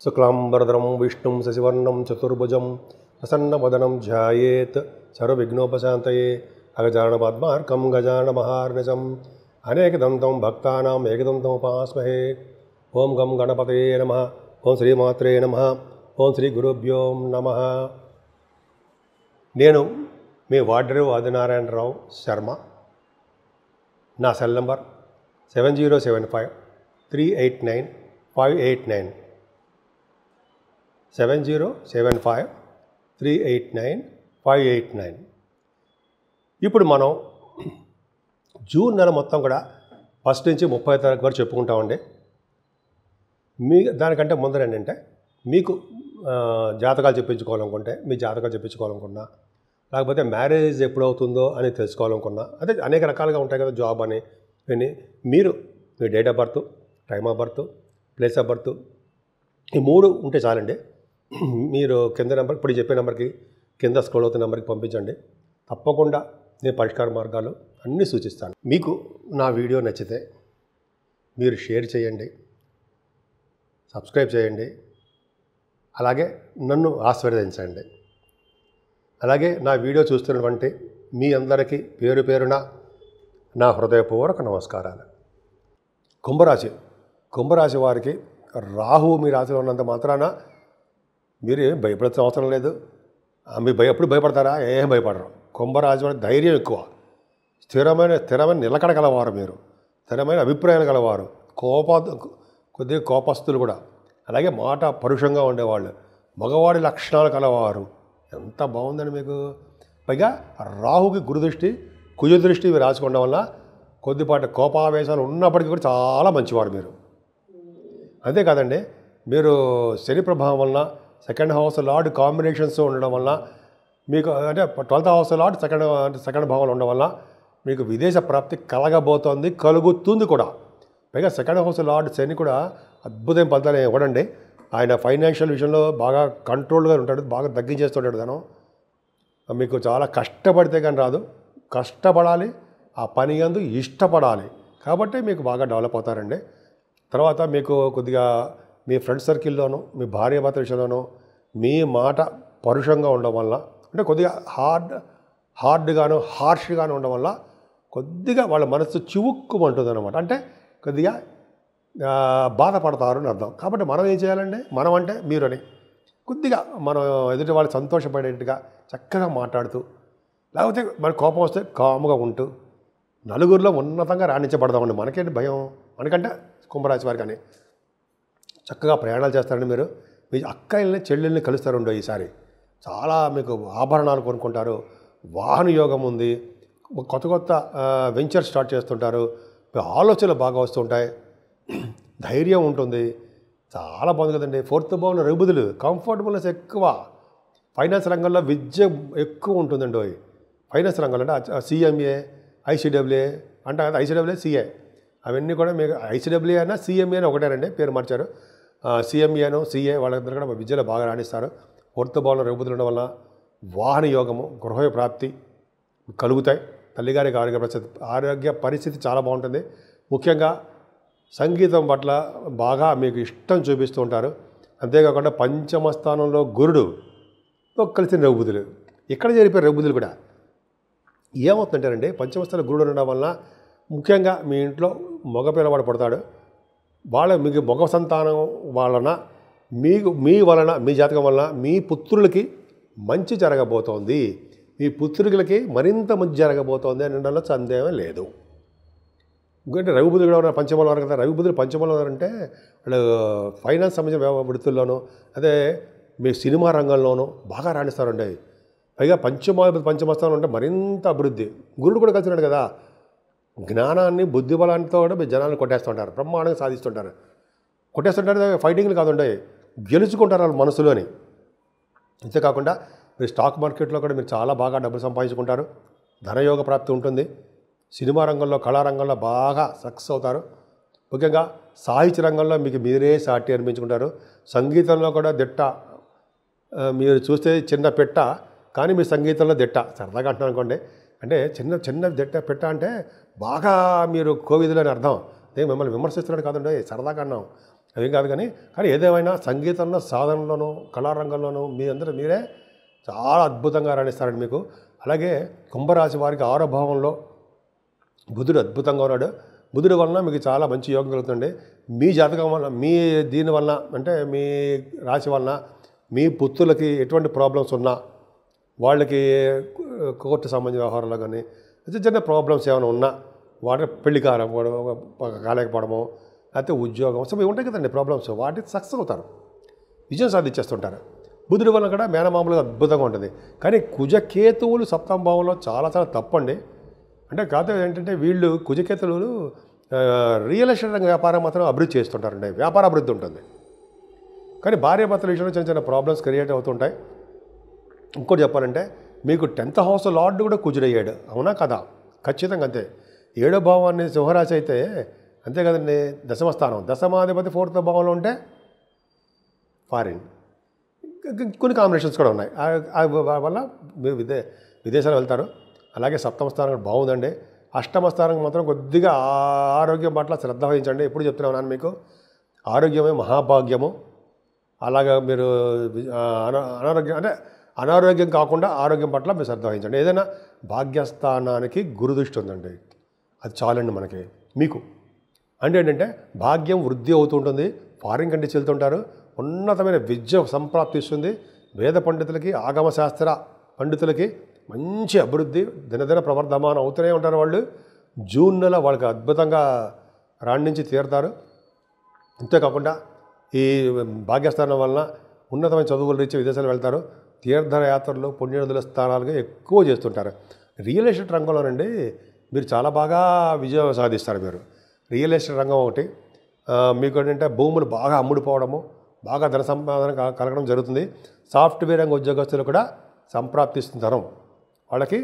శుక్లాంబరధరం విష్ణుం శశివర్ణం చతుర్భుజం ప్రసన్నవదనం ధ్యాయేత్ సర్వవిఘ్నోపశాంతయే అగజానపద్మార్కం గజానమహార్నిశం అనేకదంతం భక్తానాం ఏకదంతం ఉపాస్మహే. ఓం గం గణపతయే నమః. ఓం శ్రీమాత్రే నమః. ఓం శ్రీ గురుభ్యో నమః. నేను మీ వాడ్రేవు ఆదినారాయణరావు శర్మ. నా సెల్ నంబర్ 7075389589 7075389589. ఇప్పుడు మనం జూన్ నెల మొత్తం కూడా ఫస్ట్ నుంచి 30వ తారీఖు వరకు చెప్పుకుంటామండి. దానికంటే ముందర ఏంటంటే మీకు జాతకాలు చెప్పించుకోవాలనుకుంటే మీ జాతకాలు చెప్పించుకోవాలనుకున్నా, లేకపోతే మ్యారేజ్ ఎప్పుడవుతుందో అని తెలుసుకోవాలనుకున్నా, అదే అనేక రకాలుగా ఉంటాయి కదా, జాబ్ అని ఇవన్నీ. మీరు మీ date of birth, time of birth, place of birth, ఈ 3 ఉంటే చాలండి. మీరు కింద నెంబర్, ఇప్పుడు చెప్పే నెంబర్కి కింద స్క్రోల్ అవుతున్న నెంబర్కి పంపించండి. తప్పకుండా నేను పరిష్కార మార్గాలు అన్నీ సూచిస్తాను. మీకు నా వీడియో నచ్చితే మీరు షేర్ చేయండి, సబ్స్క్రైబ్ చేయండి, అలాగే నన్ను ఆశీర్వదించండి. అలాగే నా వీడియో చూస్తున్నటువంటి మీ అందరికీ పేరు పేరున నా హృదయపూర్వక నమస్కారాలు. కుంభరాశి వారికి రాహువు మీ రాశిలో ఉన్నంత మాత్రాన మీరు ఏం భయపడాల్సిన అవసరం లేదు. మీరు ఎప్పుడు భయపడతారా? ఏం భయపడరు. కుంభరాశి వారికి ధైర్యం ఎక్కువ, స్థిరమైన నిలకడ గలవారు, మీరు స్థిరమైన అభిప్రాయాలు గలవారు, కొద్దిగా కోపస్తులు కూడా, అలాగే మాట పరుషంగా ఉండేవాళ్ళు, మగవాడి లక్షణాలు కలవారు. ఎంత బాగుందండి మీకు. పైగా రాహుకి గురుదృష్టి, కుజదృష్టి ఇవి రాసుకోవడం వల్ల కొద్దిపాటి కోపావేశాలు ఉన్నప్పటికీ కూడా చాలా మంచివారు మీరు. అంతేకాదండి, మీరు శని ప్రభావం వలన సెకండ్ హౌస్ లార్డ్ కాంబినేషన్స్ ఉండడం వల్ల మీకు, అంటే 12th హౌస్ లార్డ్ సెకండ్ భావంలో ఉండడం వల్ల మీకు విదేశ ప్రాప్తి కలుగుతుంది కూడా. పైగా సెకండ్ హౌస్ లార్డ్ శని కూడా అద్భుతమైన ఫలితాలు ఇవ్వడండి. ఆయన ఫైనాన్షియల్ విషయంలో బాగా కంట్రోల్గా ఉంటాడు, బాగా తగ్గించేస్తుంటాడు ధనం. మీకు చాలా కష్టపడితే కానీ రాదు, కష్టపడాలి, ఆ పని యందు ఇష్టపడాలి, కాబట్టి మీకు బాగా డెవలప్ అవుతారండి. తర్వాత మీకు కొద్దిగా మీ ఫ్రెండ్ సర్కిల్లోనూ, మీ భార్యాభర్త విషయంలోనూ మీ మాట పరుషంగా ఉండడం వల్ల, అంటే కొద్దిగా హార్ష్గాను ఉండడం వల్ల కొద్దిగా వాళ్ళ మనసు చివుక్కుమంటుంది అనమాట. అంటే కొద్దిగా బాధపడతారు అని అర్థం. కాబట్టి మనం ఏం చేయాలండి, మనం అంటే మీరు అని కొద్దిగా మనం ఎదుటి వాళ్ళు సంతోషపడేట్టుగా చక్కగా మాట్లాడుతూ, లేకపోతే మన కోపం వస్తే కాముగా ఉంటూ నలుగురిలో ఉన్నతంగా రాణించబడదామండి. మనకేంటి భయం, మనకంటే కుంభరాశి వారికి అని చక్కగా ప్రయాణాలు చేస్తారండి. మీరు మీ అక్కల్ని చెల్లెల్ని కలుస్తారండి. ఈసారి చాలా మీకు ఆభరణాలు కొనుక్కుంటారు, వాహన యోగం ఉంది, కొత్త వెంచర్ స్టార్ట్ చేస్తుంటారు, ఆలోచనలు బాగా వస్తుంటాయి, ధైర్యం ఉంటుంది, చాలా బాగుంది కదండి. 4th భావంలో రఘుబుధులు, కంఫర్టబుల్నెస్ ఎక్కువ, ఫైనాన్స్ రంగంలో విద్య ఎక్కువ ఉంటుందండి. ఫైనాన్స్ రంగంలో అంటే CMA, ICWA అంటే ICWA, CA అవన్నీ కూడా మీకు ICWA అయినా CMA అని ఒకటేనండి, పేరు మార్చారు. CMAను CA వాళ్ళందరూ కూడా విద్యలో బాగా రాణిస్తారు. 4th భావంలో రఘుబుధులు ఉండడం వల్ల వాహన యోగము, గృహ ప్రాప్తి కలుగుతాయి. తల్లిగారికి ఆరోగ్య పరిస్థితి చాలా బాగుంటుంది. ముఖ్యంగా సంగీతం పట్ల బాగా మీకు ఇష్టం చూపిస్తూ ఉంటారు. అంతేకాకుండా పంచమ స్థానంలో గురుడు కలిసిన రఘుబుధులు, ఇక్కడ జరిపే రఘుబుధులు కూడా ఏమవుతుందంటారండి, పంచమ స్థానంలో గురుడు ఉండడం వల్ల ముఖ్యంగా మీ ఇంట్లో మగ పిల్లవాడు పడతాడు. మీకు మగ సంతానం వలన మీ వలన, మీ జాతకం వలన మీ పుత్రులకి మంచి జరగబోతోంది, మీ పుత్రులకి మరింత మంచి జరగబోతోంది అనడంలో సందేహం లేదు. ఎందుకంటే రఘుబుధుడు కూడా పంచమంలో ఉన్నారు కదా. రఘుబుధుడు పంచమంలో ఉన్నారంటే వాళ్ళు ఫైనాన్స్ సంబంధించిన వృత్తుల్లోనూ, అదే మీ సినిమా రంగంలోనూ బాగా రాణిస్తారండి. పైగా పంచమస్థానం అంటే మరింత అభివృద్ధి. గురుడు కూడా కలిసినాడు కదా, జ్ఞానాన్ని బుద్ధిబలాంతో కూడా మీరు జనాలను కొట్టేస్తుంటారు, బ్రహ్మాండంగా సాధిస్తుంటారు. కొట్టేస్తుంటారు, ఫైటింగ్లు కాదుండే, గెలుచుకుంటారు వాళ్ళ మనసులోని. అంతేకాకుండా మీరు స్టాక్ మార్కెట్లో కూడా మీరు చాలా బాగా డబ్బులు సంపాదించుకుంటారు, ధనయోగ ప్రాప్తి ఉంటుంది. సినిమా రంగంలో, కళారంగంలో బాగా సక్సెస్ అవుతారు. ముఖ్యంగా సాహిత్య రంగంలో మీకు మీరే సాటి అనిపించుకుంటారు. సంగీతంలో కూడా దిట్ట, మీరు చూస్తే చిన్న పెట్ట కానీ మీ సంగీతంలో దిట్ట. సరదాగా అంటున్నాను అనుకోండి, అంటే చిన్న దిట్ట పెట్ట అంటే బాగా మీరు కోవిదులు అని అర్థం. అదే మిమ్మల్ని విమర్శిస్తున్నాడు కాదండి, సరదాగా అన్నాం. అదేం కాదు కానీ ఏదేమైనా సంగీతంలో సాధనలోనూ కళారంగంలోనూ మీ అందరూ మీరే చాలా అద్భుతంగా రాణిస్తారండి మీకు. అలాగే కుంభరాశి వారికి 6వ భావంలో బుధుడు అద్భుతంగా ఉన్నాడు. బుధుడి వలన మీకు చాలా మంచి యోగం కలుగుతుంది. మీ జాతకం వల్ల మీ దీని వలన అంటే మీ రాశి వలన మీ పుత్రులకి ఎటువంటి ప్రాబ్లమ్స్ ఉన్నా వాళ్ళకి కోర్టు సంబంధించిన వ్యవహారాలు కానీ చిన్న చిన్న ప్రాబ్లమ్స్ ఏమైనా ఉన్నా వాటి పెళ్లి కాలేకపోవడము లేకపోతే ఉద్యోగం సో ఉంటాయి కదండి ప్రాబ్లమ్స్, వాటి సక్సెస్ అవుతారు, విజయం సాధించేస్తుంటారు. బుధుడి వలన కూడా మేనమామలుగా అద్భుతంగా ఉంటుంది. కానీ కుజకేతువులు 7వ భావంలో చాలా చాలా తప్పండి. అంటే కాదు ఏంటంటే వీళ్ళు కుజకేతువులు రియల్ ఎస్టేట్ రంగ వ్యాపారం మాత్రం అభివృద్ధి చేస్తుంటారండి, వ్యాపార అభివృద్ధి ఉంటుంది. కానీ భార్యాభర్తల విషయంలో చిన్న చిన్న ప్రాబ్లమ్స్ క్రియేట్ అవుతుంటాయి. ఇంకోటి చెప్పాలంటే మీకు 10th హౌస్ లార్డ్ కూడా కుజుడయ్యాడు, అవునా కదా? ఖచ్చితంగా అంతే. 7వ భావాన్ని సింహరాశి అయితే అంతే కదండి, దశమ స్థానం, దశమాధిపతి 4th భావంలో ఉంటే ఫారిన్ కొన్ని కాంబినేషన్స్ కూడా ఉన్నాయి. వల్ల మీరు విదేశాలు వెళ్తారు. అలాగే 7వ స్థానం బాగుందండి. 8వ స్థానం మాత్రం కొద్దిగా ఆరోగ్యం పట్ల శ్రద్ధ వహించండి. ఎప్పుడు చెప్తున్నాను మీకు, ఆరోగ్యమే మహాభాగ్యము. అలాగా మీరు అనారోగ్యం అంటే అనారోగ్యం కాకుండా ఆరోగ్యం పట్ల మీరు శ్రద్ధ వహించండి. ఏదైనా భాగ్యస్థానానికి గురుదృష్టి ఉందండి, అది చాలండి మనకి మీకు. అంటే ఏంటంటే భాగ్యం వృద్ధి అవుతుంటుంది, ఫారిన్ కంట్రీస్ వెళ్తుంటారు, ఉన్నతమైన విద్య సంప్రాప్తిస్తుంది. వేద పండితులకి ఆగమశాస్త్ర పండితులకి మంచి అభివృద్ధి దినదిన ప్రవర్ధమానం అవుతూనే ఉంటారు. వాళ్ళు జూన్ నెల వాళ్ళకి అద్భుతంగా రాణించి తీరుతారు. అంతేకాకుండా ఈ భాగ్యస్థానం వలన ఉన్నతమైన చదువులు రీత్యా విదేశాలు వెళ్తారు. తీర్థయాత్రలు పుణ్యనదుల స్థానాలుగా ఎక్కువ చేస్తుంటారు. రియల్ ఎస్టేట్ రంగంలోనండి మీరు చాలా బాగా విజయం సాధిస్తారు. మీరు రియల్ ఎస్టేట్ రంగం ఒకటి మీకు ఏంటంటే భూములు బాగా అమ్ముడుపోవడము, బాగా ధన సంపాదన కలగడం జరుగుతుంది. సాఫ్ట్వేర్ రంగ ఉద్యోగస్తులు కూడా సంప్రాప్తిస్తుంటారు, వాళ్ళకి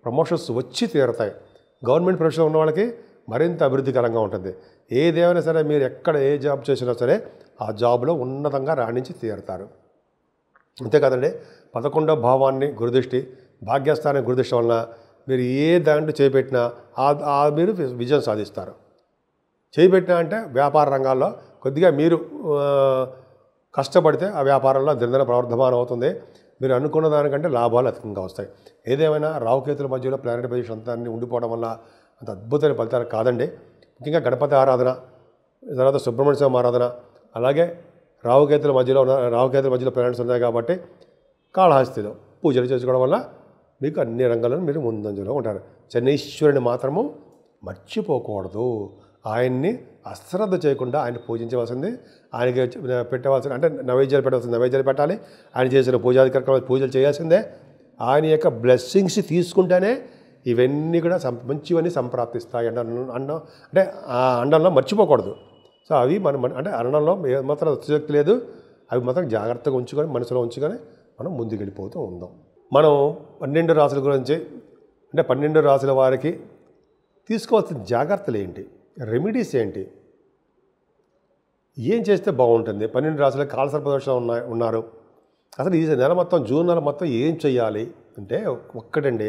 ప్రమోషన్స్ వచ్చి తీరుతాయి. గవర్నమెంట్ ప్రొఫెషన్ ఉన్న వాళ్ళకి మరింత అభివృద్ధికరంగా ఉంటుంది. ఏదేమైనా సరే మీరు ఎక్కడ ఏ జాబ్ చేసినా సరే ఆ జాబ్లో ఉన్నతంగా రాణించి తీరుతారు. అంతేకాదండి 11వ భావాన్ని గురుదృష్టి, భాగ్యస్థానం గురుదృష్టి వలన మీరు ఏ దాంట్లో చేపెట్టినా మీరు విజయం సాధిస్తారు. చేపెట్టినా అంటే వ్యాపార రంగాల్లో కొద్దిగా మీరు కష్టపడితే ఆ వ్యాపారంలో దినదిన ప్రవర్ధమానం అవుతుంది. మీరు అనుకున్న దానికంటే లాభాలు అధికంగా వస్తాయి. ఏదేమైనా రావుకేతుల మధ్యలో ప్లానెట్ పొజిషన్ అంతా ఉండిపోవడం వల్ల అంత అద్భుతమైన ఫలితాలు కాదండి. ముఖ్యంగా గణపతి ఆరాధన, తర్వాత సుబ్రహ్మణ్య స్వామి ఆరాధన, అలాగే రావుకేతుల మధ్యలో ప్లానెట్స్ ఉన్నాయి కాబట్టి కాళహస్తిలో పూజలు చేసుకోవడం వల్ల మీకు అన్ని రంగాల్లో మీరు ముందంజలో ఉంటారు. శనీశ్వరుని మాత్రము మర్చిపోకూడదు. ఆయన్ని అశ్రద్ధ చేయకుండా ఆయన పూజించవలసింది, ఆయనకి పెట్టవలసిన అంటే నైవేద్యాలు పెట్టవలసింది నైవేద్యాలు పెట్టాలి. ఆయన చేసిన పూజాది కార్యక్రమాలు పూజలు చేయాల్సిందే. ఆయన యొక్క బ్లెస్సింగ్స్ తీసుకుంటేనే ఇవన్నీ కూడా మంచివన్నీ సంప్రాప్తిస్తాయి అన్నం అంటే ఆ అండంలో మర్చిపోకూడదు. సో అవి అంటే అన్నంలో మాత్రం అతిశక్తి లేదు, అవి మాత్రం జాగ్రత్తగా ఉంచుకొని మనసులో ఉంచుకొని మనం ముందుకు వెళ్ళిపోతూ ఉందాం. మనం 12 రాశుల గురించి అంటే 12 రాశుల వారికి తీసుకోవాల్సిన జాగ్రత్తలు ఏంటి, రెమెడీస్ ఏంటి, ఏం చేస్తే బాగుంటుంది, 12 రాశులకు కాలసర్పదోషం ఉన్నారు, అసలు ఈ నెల మొత్తం జూన్ నెల మొత్తం ఏం చేయాలి అంటే ఒక్కటండి,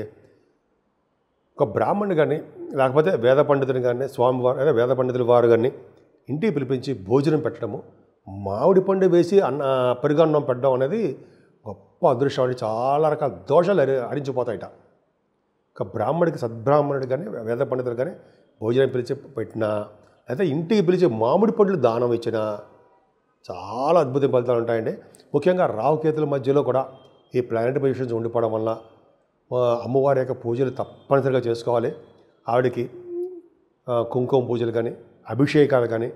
ఒక బ్రాహ్మణుడు కానీ లేకపోతే వేద పండితుని కానీ స్వామివారు అదే వేద పండితుల వారు కానీ ఇంటికి పిలిపించి భోజనం పెట్టడము, మామిడి పండు వేసి పెరుగన్నం పెట్టడం అనేది గొప్ప అదృష్టం అండి. చాలా రకాల దోషాలు హరించిపోతాయిట. ఒక బ్రాహ్మడికి సద్బ్రాహ్మణుడు కానీ వేద పండితులు కానీ భోజనం పిలిచి పెట్టినా అయితే ఇంటికి పిలిచి మామిడి పండ్లు దానం ఇచ్చినా చాలా అద్భుత ఫలితాలు ఉంటాయండి. ముఖ్యంగా రాహుకేతుల మధ్యలో కూడా ఈ ప్లానెట్ పొజిషన్స్ ఉండిపోవడం వల్ల అమ్మవారి యొక్క పూజలు తప్పనిసరిగా చేసుకోవాలి. ఆవిడకి కుంకుమ పూజలు కానీ అభిషేకాలు కానీ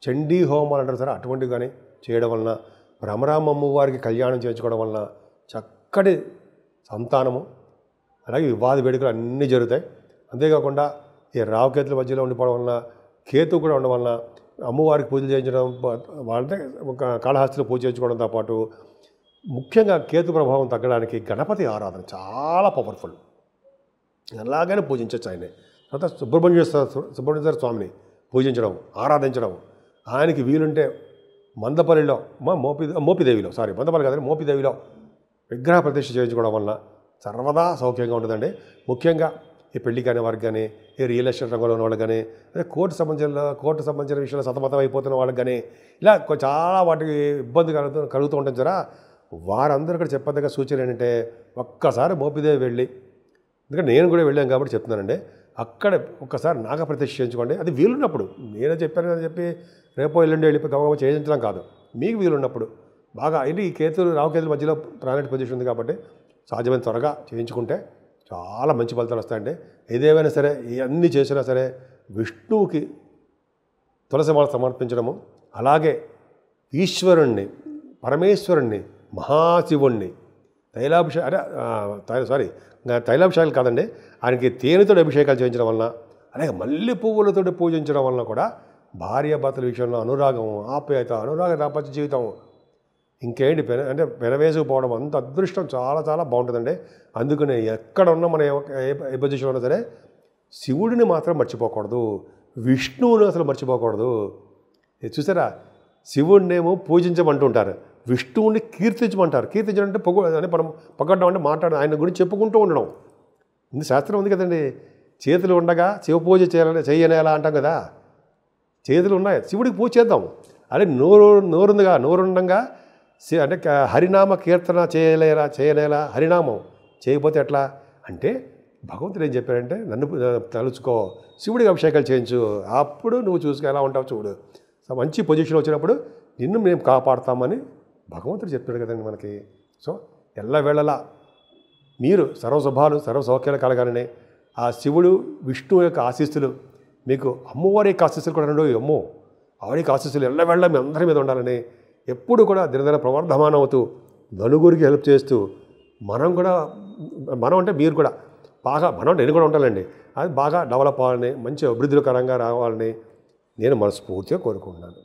చండీ హోమాలు అంటారు సరే అటువంటివి కానీ చేయడం వలన భ్రమరామ అమ్మవారికి కళ్యాణం చేయించుకోవడం వలన చక్కటి సంతానము అలాగే వివాద వేడుకలు అన్నీ జరుగుతాయి. అంతేకాకుండా ఈ రావుకేతుల మధ్యలో ఉండిపోవడం వలన కేతు కూడా ఉండడం వలన అమ్మవారికి పూజలు చేయించడం వాళ్ళంటే ఒక కాళహస్తిలో పూజ చేయించుకోవడంతో పాటు ముఖ్యంగా కేతు ప్రభావం తగ్గడానికి గణపతి ఆరాధన చాలా పవర్ఫుల్, ఎలాగైనా పూజించవచ్చు ఆయనే. తర్వాత సుబ్రహ్మణ్యేశ్వర స్వామిని పూజించడం ఆరాధించడం, ఆయనకి వీలుంటే మందపల్లిలో మోపిదేవిలో మందపల్లి కాదని మోపిదేవిలో విగ్రహ ప్రతిష్ఠ చేయించుకోవడం వల్ల సర్వదా సౌఖ్యంగా ఉంటుందండి. ముఖ్యంగా ఈ పెళ్లి కాని వారికి కానీ, ఈ రియల్ ఎస్టేట్ రంగంలో ఉన్న వాళ్ళకి కానీ, అదే కోర్టు సంబంధించిన విషయంలో సతమతం అయిపోతున్న వాళ్ళకి కానీ, ఇలా చాలా వాటికి ఇబ్బంది కలుగుతూ ఉంటుంది జరా. వారందరూ ఇక్కడ చెప్పదగ్గ సూచన ఏంటంటే, ఒక్కసారి మోపిదేవి వెళ్ళి, ఎందుకంటే నేను కూడా వెళ్ళాను కాబట్టి చెప్తున్నానండి, అక్కడ ఒక్కసారి నాగప్రతిష్ఠ చేయించుకోండి. అది వీలున్నప్పుడు, నేనే చెప్పాను అని చెప్పి రేపో ఎల్లుండి వెళ్ళిపోయి గబగబా చేయించడం కాదు, మీకు వీలున్నప్పుడు బాగా ఏంటి ఈ రాహుకేతుల మధ్యలో ప్లానెట్ పొజిషన్ ఉంది కాబట్టి సాధ్యమైన త్వరగా చేయించుకుంటే చాలా మంచి ఫలితాలు వస్తాయండి. ఏదేమైనా సరే, ఇవన్నీ చేసినా సరే విష్ణువుకి తులసి మాల సమర్పించడము, అలాగే ఈశ్వరుణ్ణి, పరమేశ్వరుణ్ణి, మహాశివుణ్ణి తైలాభిషేకాలు కాదండి, ఆయనకి తేనెతో అభిషేకాలు చేయించడం వలన, అలాగే మల్లె పువ్వులతో పూజించడం వలన కూడా భార్యాభర్తల విషయంలో అనురాగం, ఆప్యాయత, అనురాగ దాంపత్య జీవితం ఇంకేంటి అంటే పెనవేసుకుపోవడం అంత అదృష్టం చాలా చాలా బాగుంటుందండి. అందుకనే ఎక్కడ ఉన్నా మనం ఏ పొజిషన్లో ఉన్నా సరే శివుడిని మాత్రం మర్చిపోకూడదు, విష్ణువుని అసలు మర్చిపోకూడదు. చూసారా, శివుడినేమో పూజించమంటుంటారు, విష్ణువుని కీర్తించమంటారు. కీర్తించడం అంటే అంటే మనం పొగడ్డం అంటే మాట్లాడడం, ఆయన గురించి చెప్పుకుంటూ ఉండడం. ఇది శాస్త్రం ఉంది కదండి, చేతులు ఉండగా శివ పూజ చేయనేలా అంటాం కదా. చేతులు ఉన్నాయి, శివుడికి పూజ చేద్దాం. అదే నోరుండగా అంటే హరినామ కీర్తన చేయనేలా, హరినామం చేయకపోతే ఎట్లా అంటే భగవంతుడు ఏం చెప్పారంటే, నన్ను తలుచుకో, శివుడికి అభిషేకాలు చేయించు, అప్పుడు నువ్వు చూసుకు ఎలా ఉంటావు చూడు, మంచి పొజిషన్ వచ్చినప్పుడు నిన్ను మేము కాపాడుతామని భగవంతుడు చెప్తాడు కదండి మనకి. సో ఎల్లవేళలా మీరు సర్వశుభాలు సర్వసౌఖ్యాలు కలగాలని ఆ శివుడు విష్ణువు యొక్క ఆశీస్సులు మీకు, అమ్మవారి యొక్క ఆశీస్సులు కూడా రెండు, అమ్మో ఆవిడ యొక్క ఆశీస్సులు ఎల్లవేళ మీ అందరి మీద ఉండాలని, ఎప్పుడు కూడా దినదిన ప్రవర్ధమానం అవుతూ నలుగురికి హెల్ప్ చేస్తూ, మనం అంటే మీరు కూడా బాగా, మనం అంటే నేను కూడా ఉంటానండి, అది బాగా డెవలప్ అవ్వాలని, మంచి అభివృద్ధికరంగా రావాలని నేను మనస్ఫూర్తిగా కోరుకుంటున్నాను.